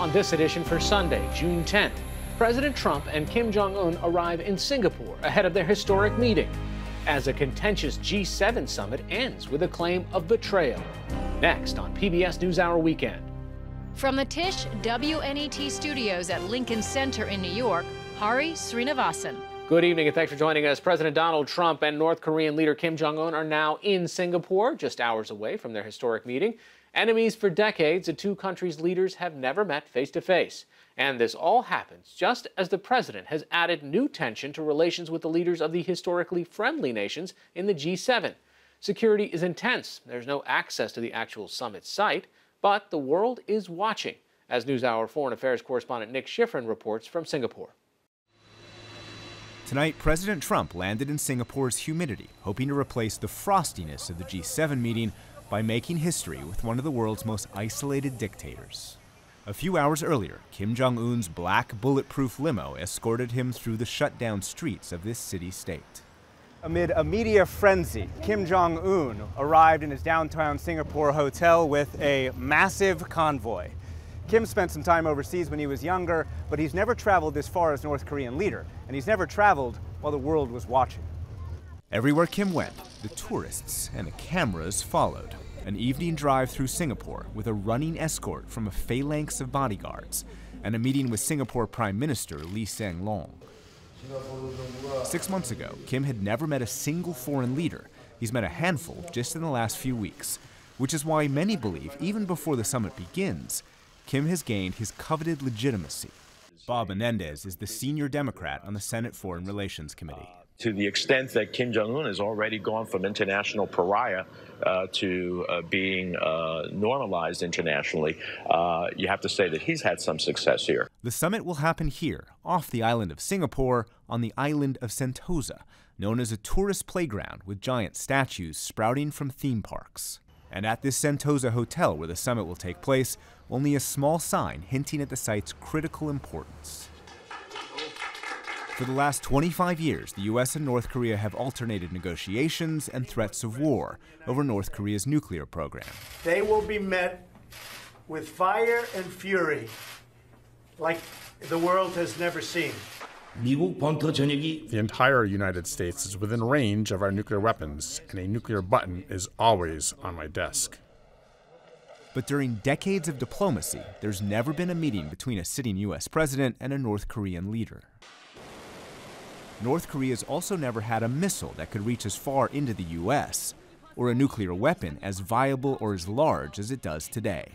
On this edition for Sunday, June 10th, President Trump and Kim Jong-un arrive in Singapore ahead of their historic meeting, as a contentious G7 summit ends with a claim of betrayal. Next on PBS NewsHour Weekend. From the Tisch WNET studios at Lincoln Center in New York, Hari Srinivasan. Good evening and thanks for joining us. President Donald Trump and North Korean leader Kim Jong-un are now in Singapore, just hours away from their historic meeting. Enemies for decades, the two countries' leaders have never met face-to-face. And this all happens just as the president has added new tension to relations with the leaders of the historically friendly nations in the G7. Security is intense. There's no access to the actual summit site, but the world is watching, as NewsHour Foreign Affairs correspondent Nick Schifrin reports from Singapore. Tonight, President Trump landed in Singapore's humidity, hoping to replace the frostiness of the G7 meeting by making history with one of the world's most isolated dictators. A few hours earlier, Kim Jong-un's black bulletproof limo escorted him through the shut-down streets of this city-state. Amid a media frenzy, Kim Jong-un arrived in his downtown Singapore hotel with a massive convoy. Kim spent some time overseas when he was younger, but he's never traveled this far as North Korean leader, and he's never traveled while the world was watching. Everywhere Kim went, the tourists and the cameras followed. An evening drive through Singapore with a running escort from a phalanx of bodyguards, and a meeting with Singapore Prime Minister Lee Hsien Loong. 6 months ago, Kim had never met a single foreign leader. He's met a handful just in the last few weeks, which is why many believe, even before the summit begins, Kim has gained his coveted legitimacy. Bob Menendez is the senior Democrat on the Senate Foreign Relations Committee. To the extent that Kim Jong-un has already gone from international pariah to being normalized internationally, you have to say that he's had some success here. The summit will happen here, off the island of Singapore, on the island of Sentosa, known as a tourist playground with giant statues sprouting from theme parks. And at this Sentosa hotel where the summit will take place, only a small sign hinting at the site's critical importance. For the last 25 years, the U.S. and North Korea have alternated negotiations and threats of war over North Korea's nuclear program. They will be met with fire and fury like the world has never seen. The entire United States is within range of our nuclear weapons, and a nuclear button is always on my desk. But during decades of diplomacy, there's never been a meeting between a sitting U.S. president and a North Korean leader. North Korea's also never had a missile that could reach as far into the U.S., or a nuclear weapon as viable or as large as it does today.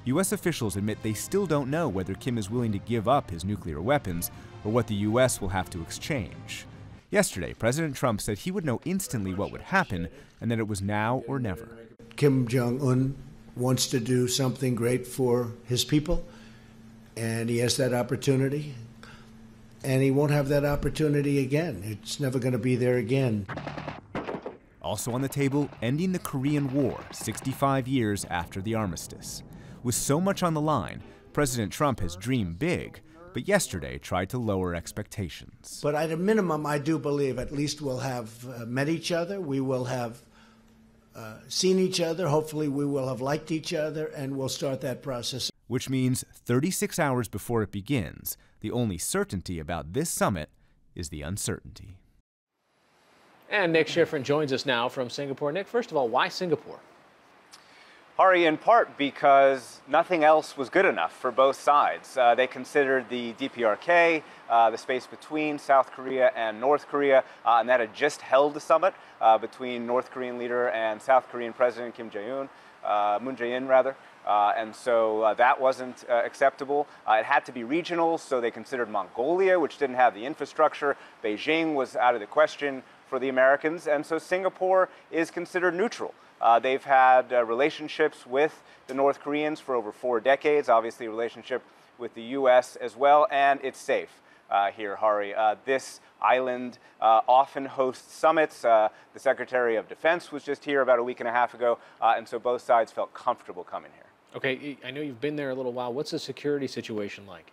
U.S. officials admit they still don't know whether Kim is willing to give up his nuclear weapons or what the U.S. will have to exchange. Yesterday, President Trump said he would know instantly what would happen and that it was now or never. Kim Jong-un wants to do something great for his people, and he has that opportunity. And he won't have that opportunity again. It's never going to be there again. Also on the table, ending the Korean War 65 years after the armistice. With so much on the line, President Trump has dreamed big, but yesterday tried to lower expectations. But at a minimum, I do believe at least we'll have met each other. We will have seen each other. Hopefully we will have liked each other, and we'll start that process. Which means 36 hours before it begins, the only certainty about this summit is the uncertainty. And Nick Schifrin joins us now from Singapore. Nick, first of all, why Singapore? Hari, in part because nothing else was good enough for both sides. They considered the DPRK, the space between South Korea and North Korea, and that had just held a summit between North Korean leader and South Korean President Moon Jae-in rather. And so that wasn't acceptable. It had to be regional, so they considered Mongolia, which didn't have the infrastructure. Beijing was out of the question for the Americans, and so Singapore is considered neutral. They've had relationships with the North Koreans for over 4 decades, obviously a relationship with the U.S. as well, and it's safe here, Hari. This island often hosts summits. The Secretary of Defense was just here about a week and a half ago, and so both sides felt comfortable coming here. Okay, I know you've been there a little while. What's the security situation like?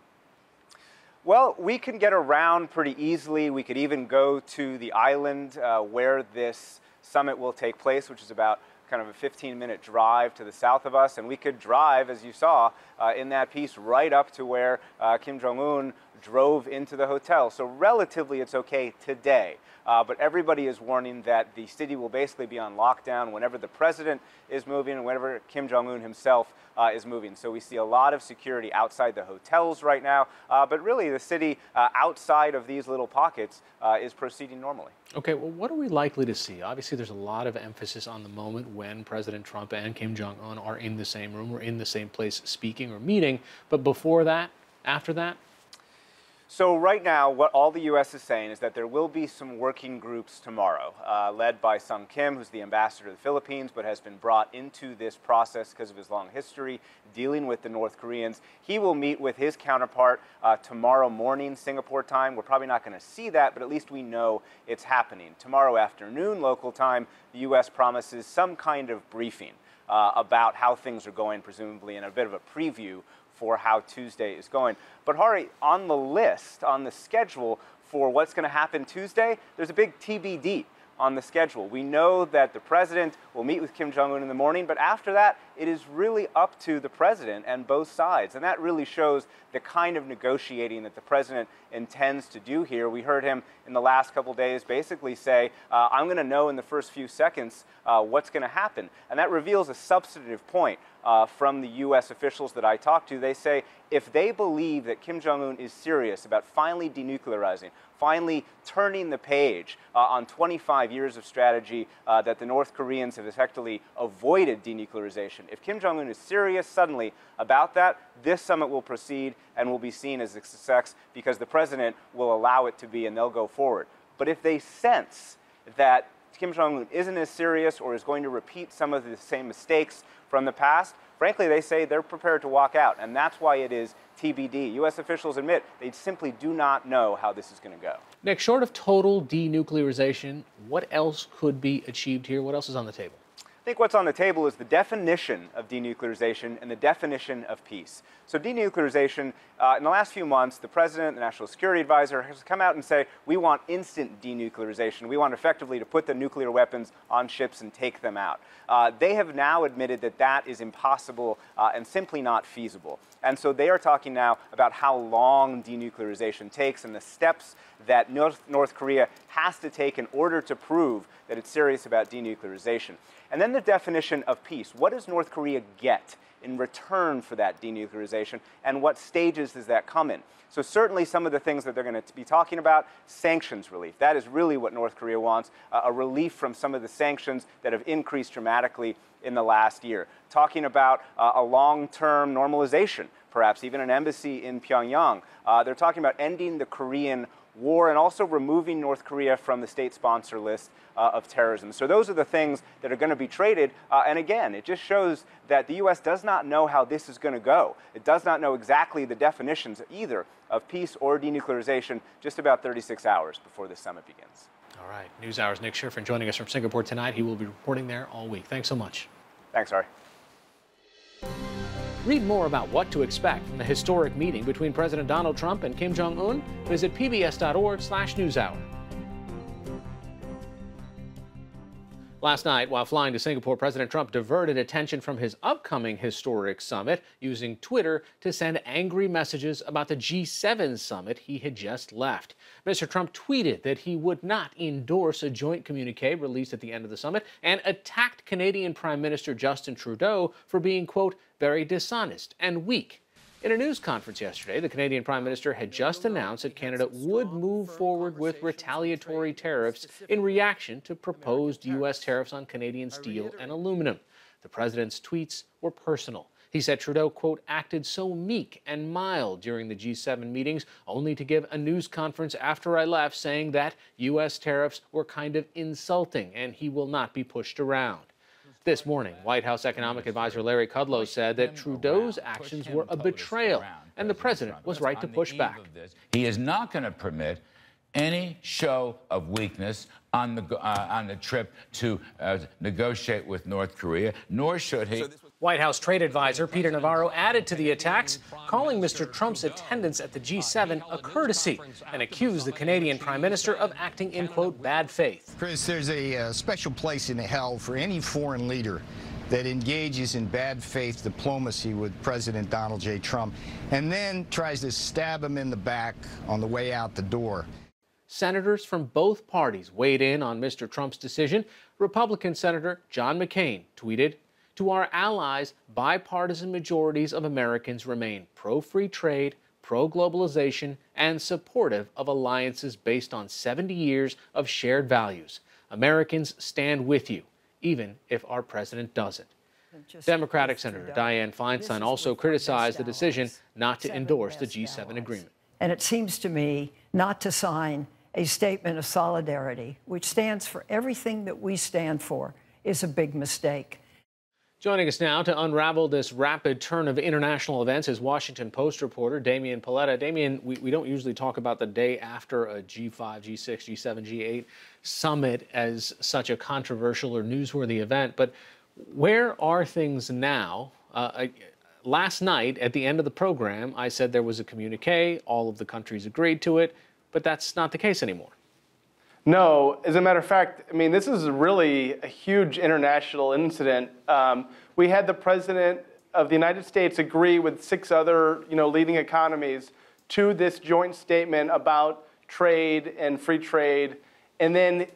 Well, we can get around pretty easily. We could even go to the island where this summit will take place, which is about kind of a 15-minute drive to the south of us, and we could drive, as you saw in that piece, right up to where Kim Jong-un drove into the hotel. So relatively it's okay today. But everybody is warning that the city will basically be on lockdown whenever the president is moving and whenever Kim Jong-un himself is moving. So we see a lot of security outside the hotels right now. But really the city outside of these little pockets is proceeding normally. Okay, well, what are we likely to see? Obviously, there's a lot of emphasis on the moment when President Trump and Kim Jong-un are in the same room or in the same place speaking or meeting. But before that, after that? So right now, what all the U.S. is saying is that there will be some working groups tomorrow, led by Sung Kim, who's the ambassador to the Philippines, but has been brought into this process because of his long history dealing with the North Koreans. He will meet with his counterpart tomorrow morning, Singapore time. We're probably not going to see that, but at least we know it's happening. Tomorrow afternoon, local time, the U.S. promises some kind of briefing about how things are going, presumably, and a bit of a preview for how Tuesday is going. But Hari, on the list, on the schedule for what's going to happen Tuesday, there's a big TBD on the schedule. We know that the president will meet with Kim Jong-un in the morning, but after that, it is really up to the president and both sides. And that really shows the kind of negotiating that the president intends to do here. We heard him in the last couple days basically say, I'm going to know in the first few seconds what's going to happen. And that reveals a substantive point from the U.S. officials that I talked to. They say if they believe that Kim Jong-un is serious about finally denuclearizing, finally turning the page on 25 years of strategy that the North Koreans have effectively avoided denuclearization. If Kim Jong-un is serious suddenly about that, this summit will proceed and will be seen as a success because the president will allow it to be and they'll go forward. But if they sense that Kim Jong-un isn't as serious or is going to repeat some of the same mistakes from the past, frankly, they say they're prepared to walk out, and that's why it is TBD. U.S. officials admit they simply do not know how this is going to go. Nick, short of total denuclearization, what else could be achieved here? What else is on the table? I think what's on the table is the definition of denuclearization and the definition of peace. So denuclearization, in the last few months, the president, the national security advisor, has come out and say, we want instant denuclearization. We want effectively to put the nuclear weapons on ships and take them out. They have now admitted that that is impossible and simply not feasible. And so they are talking now about how long denuclearization takes and the steps that North Korea has to take in order to prove that it's serious about denuclearization. And then the definition of peace. What does North Korea get in return for that denuclearization, and what stages does that come in? So certainly some of the things that they're going to be talking about, sanctions relief. That is really what North Korea wants, a relief from some of the sanctions that have increased dramatically in the last year. Talking about a long-term normalization, perhaps even an embassy in Pyongyang. They're talking about ending the Korean War and also removing North Korea from the state sponsor list of terrorism. So those are the things that are going to be traded. And again, it just shows that the U.S. does not know how this is going to go. It does not know exactly the definitions either of peace or denuclearization just about 36 hours before the summit begins. All right. NewsHour's Nick Schifrin joining us from Singapore tonight. He will be reporting there all week. Thanks so much. Thanks, Ari. Read more about what to expect from the historic meeting between President Donald Trump and Kim Jong-un. Visit pbs.org/newshour. Last night, while flying to Singapore, President Trump diverted attention from his upcoming historic summit, using Twitter to send angry messages about the G7 summit he had just left. Mr. Trump tweeted that he would not endorse a joint communique released at the end of the summit and attacked Canadian Prime Minister Justin Trudeau for being, quote, very dishonest and weak. In a news conference yesterday, the Canadian Prime Minister had just announced that Canada would move forward with retaliatory tariffs in reaction to proposed U.S. tariffs on Canadian steel and aluminum. The president's tweets were personal. He said Trudeau, quote, acted so meek and mild during the G7 meetings, only to give a news conference after I left saying that U.S. tariffs were kind of insulting and he will not be pushed around. This morning, White House economic advisor Larry Kudlow said that Trudeau's actions were a betrayal, and the president was right to push back. He is not going to permit any show of weakness on the trip to negotiate with North Korea, nor should he. White House trade advisor Peter Navarro added to the attacks, calling Mr. Trump's attendance at the G7 a courtesy and accused the Canadian Prime Minister of acting in, quote, bad faith. Chris, there's a special place in hell for any foreign leader that engages in bad faith diplomacy with President Donald J. Trump and then tries to stab him in the back on the way out the door. Senators from both parties weighed in on Mr. Trump's decision. Republican Senator John McCain tweeted, "To our allies, bipartisan majorities of Americans remain pro-free trade, pro-globalization, and supportive of alliances based on 70 years of shared values. Americans stand with you, even if our president doesn't." Democratic Senator Dianne Feinstein also criticized the decision not to endorse the G7 agreement. And it seems to me not to sign a statement of solidarity, which stands for everything that we stand for, is a big mistake. Joining us now to unravel this rapid turn of international events is Washington Post reporter Damian Paletta. Damian, we don't usually talk about the day after a G5, G6, G7, G8 summit as such a controversial or newsworthy event, but where are things now? Last night, at the end of the program, I said there was a communique, all of the countries agreed to it, but that's not the case anymore. No, as a matter of fact, I mean, this is really a huge international incident. We had the President of the United States agree with 6 other, leading economies to this joint statement about trade and free trade. And then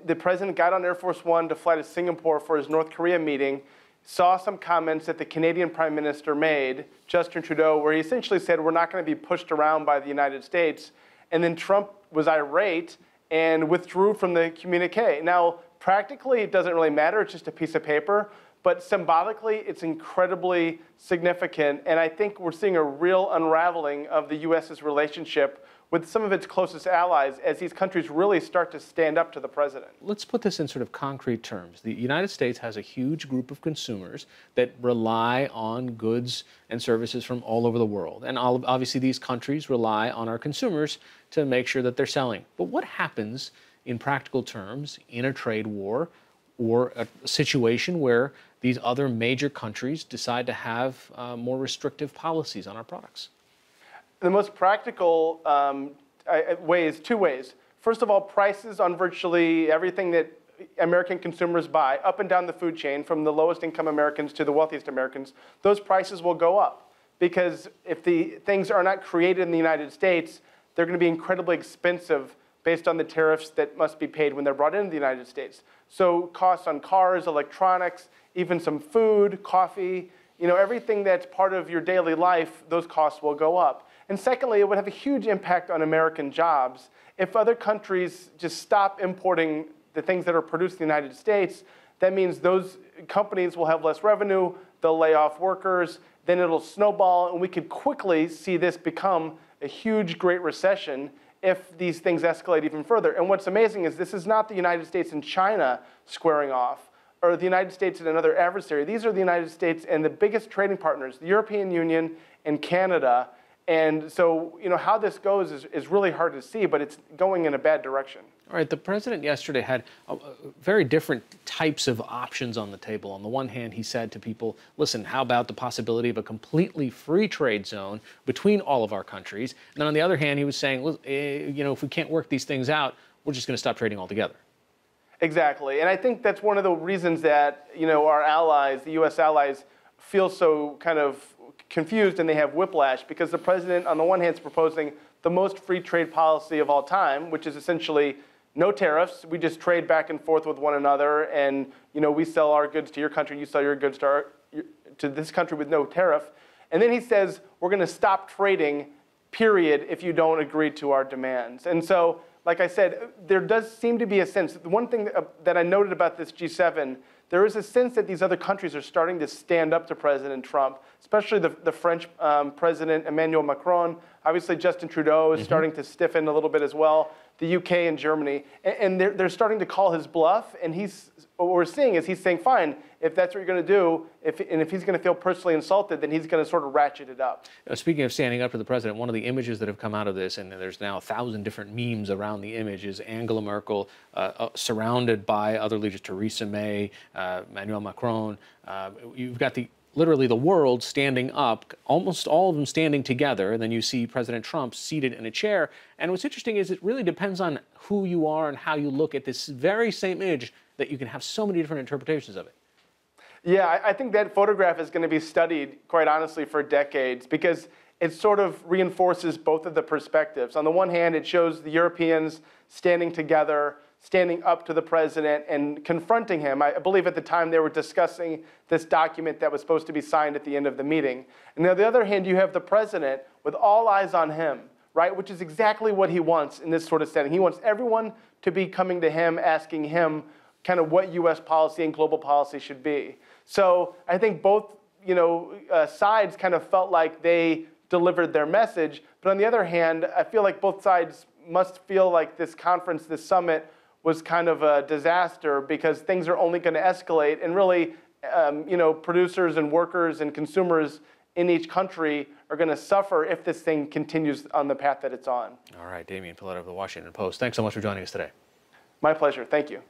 the President got on Air Force One to fly to Singapore for his North Korea meeting, saw some comments that the Canadian Prime Minister made, Justin Trudeau, where he essentially said, we're not going to be pushed around by the United States. And then Trump was irate and withdrew from the communique. Now, practically, it doesn't really matter. It's just a piece of paper. But symbolically, it's incredibly significant. And I think we're seeing a real unraveling of the U.S.'s relationship with some of its closest allies as these countries really start to stand up to the president. Let's put this in sort of concrete terms. The United States has a huge group of consumers that rely on goods and services from all over the world. And obviously these countries rely on our consumers to make sure that they're selling. But what happens in practical terms in a trade war or a situation where these other major countries decide to have more restrictive policies on our products? The most practical way is 2 ways. First of all, prices on virtually everything that American consumers buy, up and down the food chain, from the lowest income Americans to the wealthiest Americans, those prices will go up. Because if the things are not created in the United States, they're going to be incredibly expensive based on the tariffs that must be paid when they're brought into the United States. So costs on cars, electronics, even some food, coffee, everything that's part of your daily life, those costs will go up. And secondly, it would have a huge impact on American jobs. If other countries just stop importing the things that are produced in the United States, that means those companies will have less revenue, they'll lay off workers, then it'll snowball, and we could quickly see this become a huge Great Recession if these things escalate even further. And what's amazing is this is not the United States and China squaring off, or the United States and another adversary. These are the United States and the biggest trading partners, the European Union and Canada. And so, how this goes is really hard to see, but it's going in a bad direction. All right, the president yesterday had very different types of options on the table. On the one hand, he said to people, listen, how about the possibility of a completely free trade zone between all of our countries? And then on the other hand, he was saying, if we can't work these things out, we're just going to stop trading altogether. Exactly. And I think that's one of the reasons that, our allies, the U.S. allies, feel so kind of confused and they have whiplash, because the president, on the one hand, is proposing the most free trade policy of all time, which is essentially no tariffs. We just trade back and forth with one another, and we sell our goods to your country, you sell your goods to this country with no tariff. And then he says, we're going to stop trading, period, if you don't agree to our demands. And so, like I said, there does seem to be a sense. The one thing that I noted about this G7, there is a sense that these other countries are starting to stand up to President Trump, especially the French President Emmanuel Macron. Obviously, Justin Trudeau is starting to stiffen a little bit as well. The UK and Germany, and they're starting to call his bluff. And what we're seeing is he's saying, fine, if that's what you're going to do, if he's going to feel personally insulted, then he's going to sort of ratchet it up. Speaking of standing up to the president, one of the images that have come out of this, and there's now 1,000 different memes around the image, is Angela Merkel surrounded by other leaders, Theresa May, Emmanuel Macron. You've got the literally the world standing up, almost all of them standing together, and then you see President Trump seated in a chair. And what's interesting is it really depends on who you are and how you look at this very same image, that you can have so many different interpretations of it. Yeah, I think that photograph is going to be studied, quite honestly, for decades, because it sort of reinforces both of the perspectives. On the one hand, it shows the Europeans standing together, standing up to the president and confronting him. I believe at the time they were discussing this document that was supposed to be signed at the end of the meeting. And on the other hand, you have the president with all eyes on him, right, which is exactly what he wants in this sort of setting. He wants everyone to be coming to him, asking him kind of what U.S. policy and global policy should be. So I think both sides kind of felt like they delivered their message. But on the other hand, I feel like both sides must feel like this conference, this summit, was kind of a disaster, because things are only going to escalate. And really, producers and workers and consumers in each country are going to suffer if this thing continues on the path that it's on. All right, Damian Piletta of the Washington Post, thanks so much for joining us today. My pleasure. Thank you.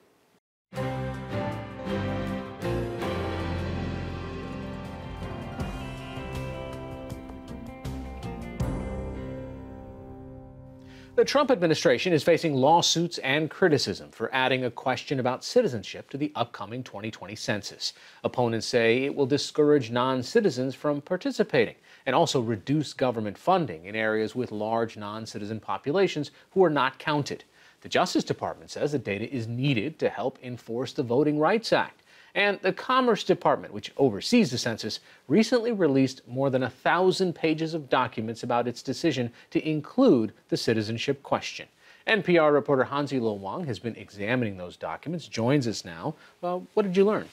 The Trump administration is facing lawsuits and criticism for adding a question about citizenship to the upcoming 2020 census. Opponents say it will discourage non-citizens from participating and also reduce government funding in areas with large non-citizen populations who are not counted. The Justice Department says the data is needed to help enforce the Voting Rights Act. And the Commerce Department, which oversees the census, recently released more than 1,000 pages of documents about its decision to include the citizenship question. NPR reporter Hansi Lo Wang has been examining those documents, joins us now. Well, what did you learn?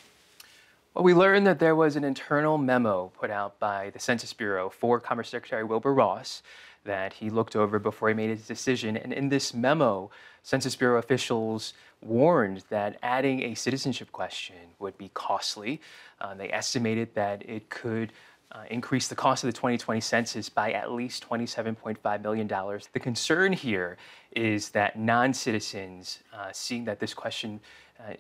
Well, we learned that there was an internal memo put out by the Census Bureau for Commerce Secretary Wilbur Ross that he looked over before he made his decision. And in this memo, Census Bureau officials warned that adding a citizenship question would be costly. They estimated that it could increase the cost of the 2020 census by at least $27.5 million. The concern here is that non-citizens, seeing that this question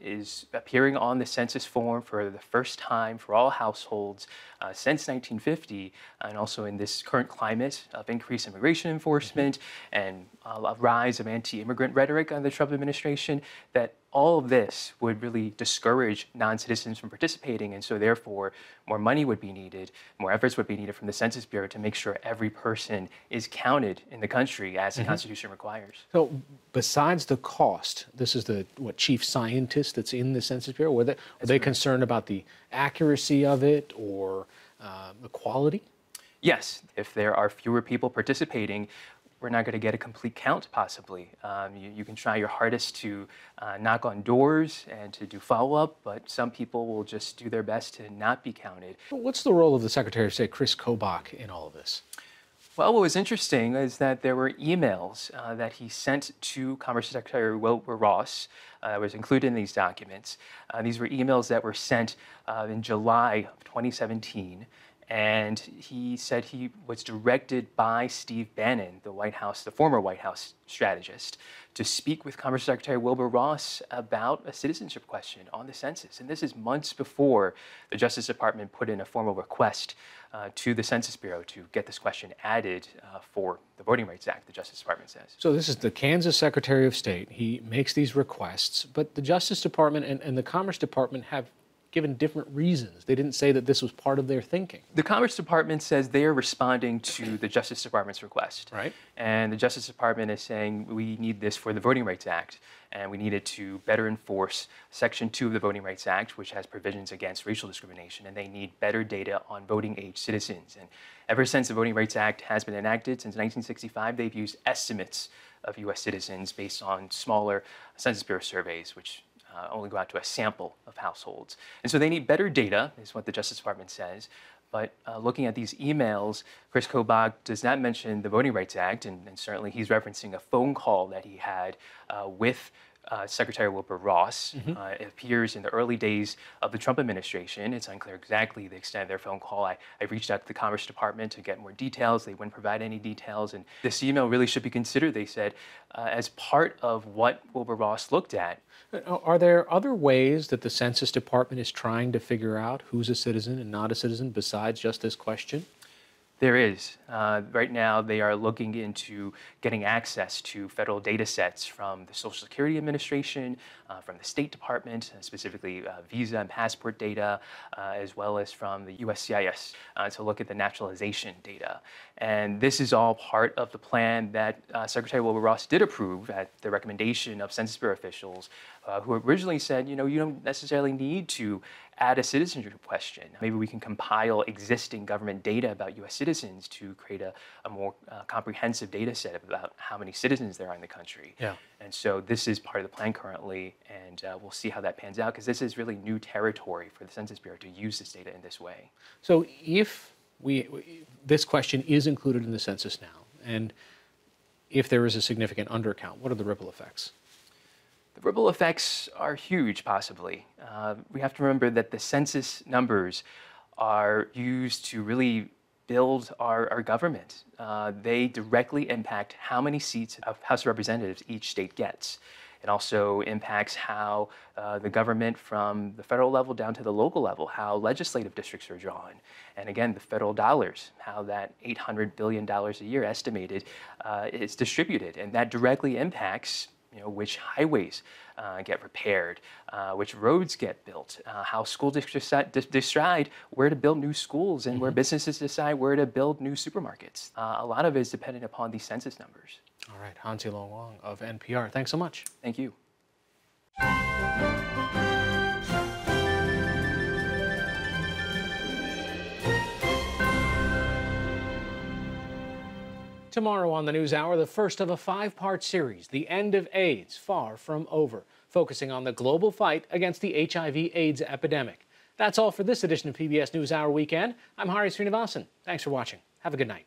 is appearing on the census form for the first time for all households since 1950, and also in this current climate of increased immigration enforcement and a rise of anti-immigrant rhetoric on the Trump administration, that all of this would really discourage non-citizens from participating, and so therefore more money would be needed, more efforts would be needed from the Census Bureau to make sure every person is counted in the country as the Constitution requires. So besides the cost, this is the chief scientist that's in the Census Bureau, were they concerned about the accuracy of it or the quality? Yes, if there are fewer people participating, we're not going to get a complete count, possibly. You can try your hardest to knock on doors and to do follow-up, but some people will just do their best to not be counted. What's the role of the Secretary of State, Chris Kobach, in all of this? Well, what was interesting is that there were emails that he sent to Commerce Secretary Wilbur Ross that was included in these documents. These were emails that were sent in July of 2017. And he said he was directed by Steve Bannon, the former White House strategist, to speak with Commerce Secretary Wilbur Ross about a citizenship question on the census. And this is months before the Justice Department put in a formal request to the Census Bureau to get this question added for the Voting Rights Act, the Justice Department says. So this is the Kansas Secretary of State. He makes these requests, but the Justice Department and the Commerce Department have given different reasons. They didn't say that this was part of their thinking. The Commerce Department says they are responding to the Justice Department's request. Right. And the Justice Department is saying we need this for the Voting Rights Act, and we need it to better enforce Section 2 of the Voting Rights Act, which has provisions against racial discrimination, and they need better data on voting-age citizens. And ever since the Voting Rights Act has been enacted, since 1965, they've used estimates of U.S. citizens based on smaller Census Bureau surveys, which only go out to a sample of households. And so they need better data, is what the Justice Department says. But looking at these emails, Chris Kobach does not mention the Voting Rights Act, and certainly he's referencing a phone call that he had with Secretary Wilbur Ross. It appears in the early days of the Trump administration. It's unclear exactly the extent of their phone call. I reached out to the Commerce Department to get more details. They wouldn't provide any details. And this email really should be considered, they said, as part of what Wilbur Ross looked at. Are there other ways that the Census Department is trying to figure out who's a citizen and not a citizen besides just this question? There is. Right now, they are looking into getting access to federal data sets from the Social Security Administration, from the State Department, specifically visa and passport data, as well as from the USCIS to look at the naturalization data. And this is all part of the plan that Secretary Wilbur Ross did approve at the recommendation of Census Bureau officials who originally said, you know, you don't necessarily need to add a citizenship question. Maybe we can compile existing government data about U.S. citizens to create a more comprehensive data set about how many citizens there are in the country. Yeah. And so this is part of the plan currently, and we'll see how that pans out, because this is really new territory for the Census Bureau to use this data in this way. So if this question is included in the census now, and if there is a significant undercount, what are the ripple effects? The ripple effects are huge, possibly. We have to remember that the census numbers are used to really build our government. They directly impact how many seats of House of Representatives each state gets. It also impacts how the government from the federal level down to the local level, how legislative districts are drawn. And again, the federal dollars, how that $800 billion a year estimated is distributed. And that directly impacts which highways get repaired, which roads get built, how school districts decide where to build new schools, and where businesses decide where to build new supermarkets. A lot of it is dependent upon these census numbers. All right, Hansi Long Wang of NPR, thanks so much. Thank you. Tomorrow on the NewsHour, the first of a 5-part series, The End of AIDS, Far From Over, focusing on the global fight against the HIV/AIDS epidemic. That's all for this edition of PBS NewsHour Weekend. I'm Hari Srinivasan. Thanks for watching. Have a good night.